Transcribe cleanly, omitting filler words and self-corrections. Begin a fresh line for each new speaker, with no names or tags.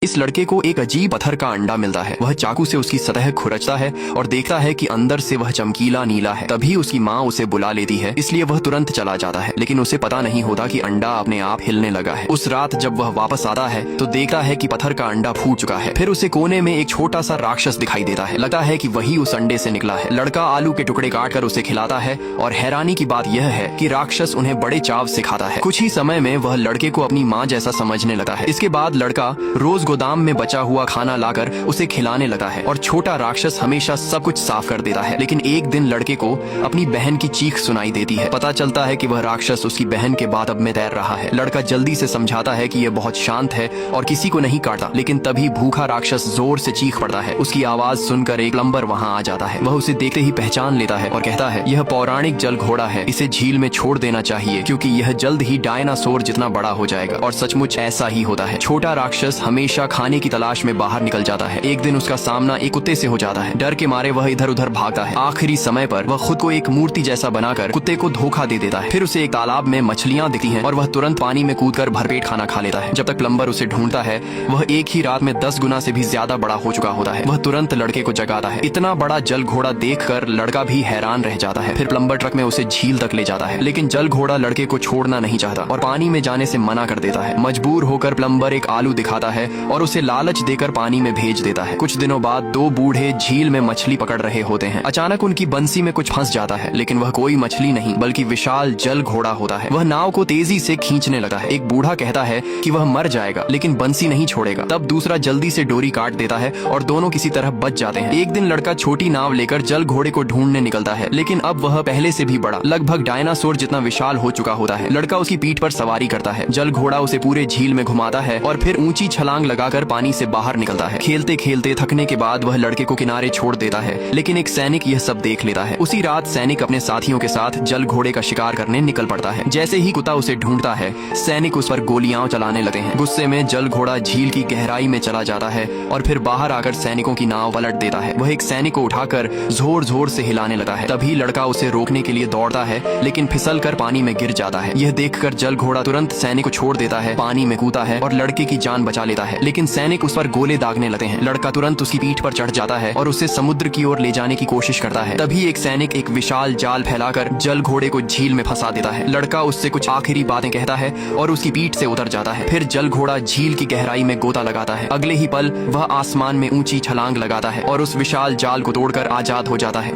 इस लड़के को एक अजीब पत्थर का अंडा मिलता है। वह चाकू से उसकी सतह खुरचता है और देखता है कि अंदर से वह चमकीला नीला है। तभी उसकी माँ उसे बुला लेती है, इसलिए वह तुरंत चला जाता है, लेकिन उसे पता नहीं होता कि अंडा अपने आप हिलने लगा है। उस रात जब वह वापस आता है तो देखता है कि पत्थर का अंडा फूट चुका है। फिर उसे कोने में एक छोटा सा राक्षस दिखाई देता है। लगता है कि वही उस अंडे से निकला है। लड़का आलू के टुकड़े काट कर उसे खिलाता है और हैरानी की बात यह है कि राक्षस उन्हें बड़े चाव से खाता है। कुछ ही समय में वह लड़के को अपनी माँ जैसा समझने लगा है। इसके बाद लड़का रोज गोदाम में बचा हुआ खाना लाकर उसे खिलाने लगा है और छोटा राक्षस हमेशा सब कुछ साफ कर देता है। लेकिन एक दिन लड़के को अपनी बहन की चीख सुनाई देती है। पता चलता है कि वह राक्षस उसकी बहन के बातब में तैर रहा है। लड़का जल्दी से समझाता है कि यह बहुत शांत है और किसी को नहीं काटता, लेकिन तभी भूखा राक्षस जोर से चीख पड़ता है। उसकी आवाज सुनकर एक प्लम्बर वहाँ आ जाता है। वह उसे देखते ही पहचान लेता है और कहता है, यह पौराणिक जल घोड़ा है, इसे झील में छोड़ देना चाहिए क्योंकि यह जल्द ही डायनासोर जितना बड़ा हो जाएगा। और सचमुच ऐसा ही होता है। छोटा राक्षस हमेशा खाने की तलाश में बाहर निकल जाता है। एक दिन उसका सामना एक कुत्ते से हो जाता है। डर के मारे वह इधर उधर भागता है। आखिरी समय पर वह खुद को एक मूर्ति जैसा बनाकर कुत्ते को धोखा दे देता है। फिर उसे एक तालाब में मछलियां दिखती हैं और वह तुरंत पानी में कूदकर भरपेट खाना खा लेता है। जब तक प्लम्बर उसे ढूंढता है, वह एक ही रात में 10 गुना से भी ज्यादा बड़ा हो चुका होता है। वह तुरंत लड़के को जगाता है। इतना बड़ा जल घोड़ा देखकर लड़का भी हैरान रह जाता है। फिर प्लम्बर ट्रक में उसे झील तक ले जाता है, लेकिन जल घोड़ा लड़के को छोड़ना नहीं चाहता और पानी में जाने से मना कर देता है। मजबूर होकर प्लम्बर एक आलू दिखाता है और उसे लालच देकर पानी में भेज देता है। कुछ दिनों बाद 2 बूढ़े झील में मछली पकड़ रहे होते हैं। अचानक उनकी बंसी में कुछ फंस जाता है, लेकिन वह कोई मछली नहीं बल्कि विशाल जल घोड़ा होता है। वह नाव को तेजी से खींचने लगा है। एक बूढ़ा कहता है कि वह मर जाएगा, लेकिन बंसी नहीं छोड़ेगा। तब दूसरा जल्दी से डोरी काट देता है और दोनों किसी तरह बच जाते हैं। एक दिन लड़का छोटी नाव लेकर जल घोड़े को ढूंढने निकलता है, लेकिन अब वह पहले से भी बड़ा, लगभग डायनासोर जितना विशाल हो चुका होता है। लड़का उसकी पीठ पर सवारी करता है। जल घोड़ा उसे पूरे झील में घुमाता है और फिर ऊंची छलांग लगाकर पानी से बाहर निकलता है। खेलते खेलते थकने के बाद वह लड़के को किनारे छोड़ देता है, लेकिन एक सैनिक यह सब देख लेता है। उसी रात सैनिक अपने साथियों के साथ जल घोड़े का शिकार करने निकल पड़ता है। जैसे ही कुत्ता उसे ढूंढता है, सैनिक उस पर गोलियां चलाने लगते हैं। गुस्से में जल घोड़ा झील की गहराई में चला जाता है और फिर बाहर आकर सैनिकों की नाव पलट देता है। वह एक सैनिक को उठाकर जोर जोर से हिलाने लगा है। तभी लड़का उसे रोकने के लिए दौड़ता है, लेकिन फिसल कर पानी में गिर जाता है। यह देखकर जल घोड़ा तुरंत सैनिक को छोड़ देता है, पानी में कूदता है और लड़के की जान बचा लेता है। लेकिन सैनिक उस पर गोले दागने लगते हैं। लड़का तुरंत उसकी पीठ पर चढ़ जाता है और उसे समुद्र की ओर ले जाने की कोशिश करता है। तभी एक सैनिक एक विशाल जाल फैलाकर जल घोड़े को झील में फंसा देता है। लड़का उससे कुछ आखिरी बातें कहता है और उसकी पीठ से उतर जाता है। फिर जल घोड़ा झील की गहराई में गोता लगाता है। अगले ही पल वह आसमान में ऊंची छलांग लगाता है और उस विशाल जाल को तोड़कर आजाद हो जाता है।